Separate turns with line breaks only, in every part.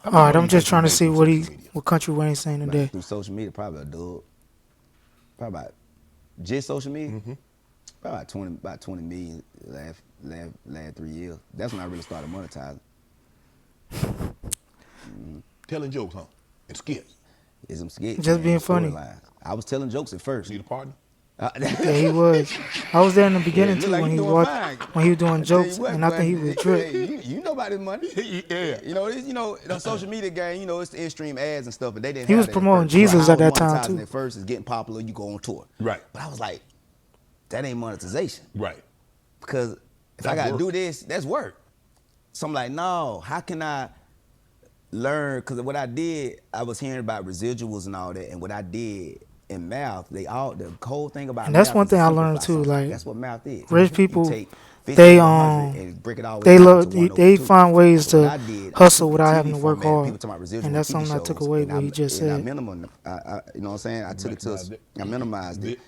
How
All
much
right,
money
I'm
you
just
think you
trying to
made
see
through
what
social media?
Country Wayne saying
Man,
today.
through social media, probably a dub. Probably about just social media. Probably about 20 million last 3 years. That's when I really started monetizing.
Telling jokes, huh? And skits.
Is them skits,
Just
man,
being
them
funny.
storylines. I was telling jokes at first.
Need a partner?
Yeah, he was. I was there in the
Yeah,
beginning
look
too
like
when
you
he
doing
watched
fine.
when he was doing
I tell you
jokes,
what,
and I
boy,
think he was
hey,
drip.
you know about this money.
Yeah.
The social media game, it's the in-stream ads and stuff, but they didn't
He
have
was
that at
promoting
first.
Jesus
How I
at
was
that time
monetizing
too.
at first is getting popular, you go on tour.
Right.
But I was like, that ain't monetization.
Right.
Because if I
That's
got to do
work.
this, that's work. So I'm like, no, how can I learn? Because what I did, I was hearing about residuals and all that, and what I did in math, the whole thing about
And that's
math
one
is to
thing I learned
simplify
too.
something.
Like
That's what math is.
rich
You
people,
take 50
they
over 100 and break it all the way
they
down to
love
1 over
they
2.
find ways
So what
to
I did, I
hustle
took the
without having
TV
to work
format,
hard,
people talking about residual
and
on
that's
TV
something I took
shows,
away
and
what he just
I
said.
minimum, you know what I'm saying? I took it
Maximized it.
I minimized it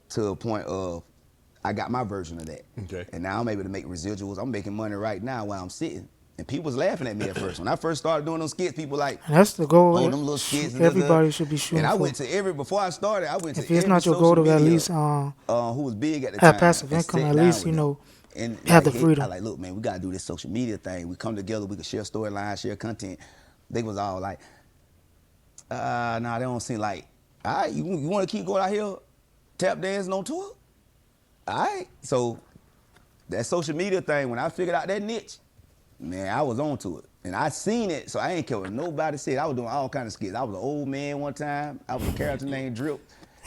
to a point of I got my version of that.
Okay.
And now I'm able to make residuals. I'm making money right now while I'm sitting. And people was laughing at me at first. When I first started doing those skits, people like,
And that's the goal.
oh, them little skits.
Everybody should be
And
shooting
I
for.
went to before I started, I went
If
to
it's
every
not your goal
social
to at
media
least
who was big at the
have
time
passive
and
income,
sat
at
down
least
with them. And
have
like,
the freedom.
I like, look, man, we gotta do this social media thing. We come together, we can share storylines, share content. They was all like, nah, they don't seem like, all right, you wanna keep going out here tap dancing on tour? All right. So that social media thing, when I figured out that niche, man, I was on to it. And I seen it, so I ain't care what nobody said. I was doing all kind of skits. I was an old man one time. I was a character named Drip.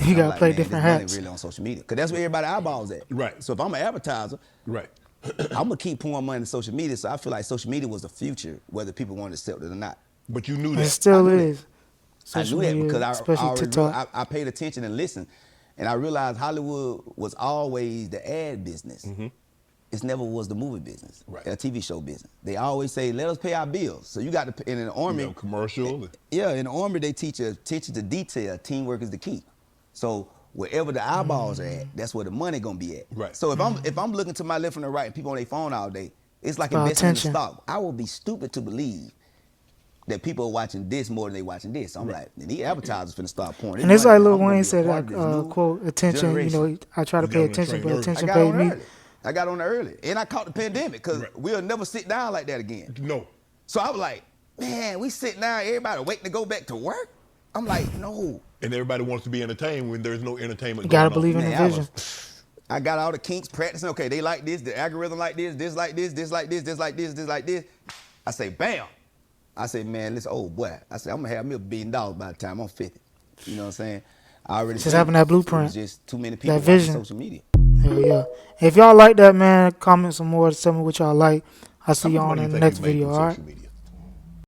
You
And I'm
gotta
like,
play
man, this
different
money
hats.
really on social media. Because that's where everybody eyeballs at.
Right.
So if I'm an advertiser,
Right.
I'm going to keep pouring money in social media. So I feel like social media was the future, whether people want to accept it or not.
But you knew
It
that.
still
I knew that.
is.
I
Social
knew that
media,
because I
especially
already
TikTok.
I paid attention and listened. And I realized Hollywood was always the ad business. It never was the movie business,
Right.
a TV show business. They always say, let us pay our bills. So you got to pay, in an army.
Commercial.
Yeah, in the army, they teach you attention to detail. Teamwork is the key. So wherever the eyeballs are at, that's where the money gonna be at.
Right.
So if I'm looking to my left and the right and people on their phone all day, it's like
about
investing in
attention.
the stock. I will be stupid to believe that people are watching this more than they watching this. So I'm like, these advertisers finna start pouring.
And it's like Lil
I'm gonna
Wayne
be a
said,
part of this new
quote, attention,
generation.
I try to
You
pay
got on the
attention,
train
but
early.
attention
I got
paid
on
me.
early. I got on early. And I caught the pandemic because we'll never sit down like that again.
No.
So I was like, man, we sitting down, everybody waiting to go back to work? I'm like, no.
And everybody wants to be entertained when there's no entertainment
You gotta
going
believe
on.
in the
Man,
vision.
I got all the kinks practicing. Okay, they like this, the algorithm like this like this, this like this, this like this, this like this. I say, bam. I say, man, listen, oh boy. I say, I'm gonna have me $1 billion by the time I'm 50. You know what I'm saying? I already
Just
seen
having
it.
that blueprint,
It was just too many people
that
watching
vision.
social media.
Hell yeah. If y'all like that, man, comment some more. Tell me what y'all like. I'll
How
see
much
y'all
money
on
you
the
think
next
you made
video,
through
all right?
social media?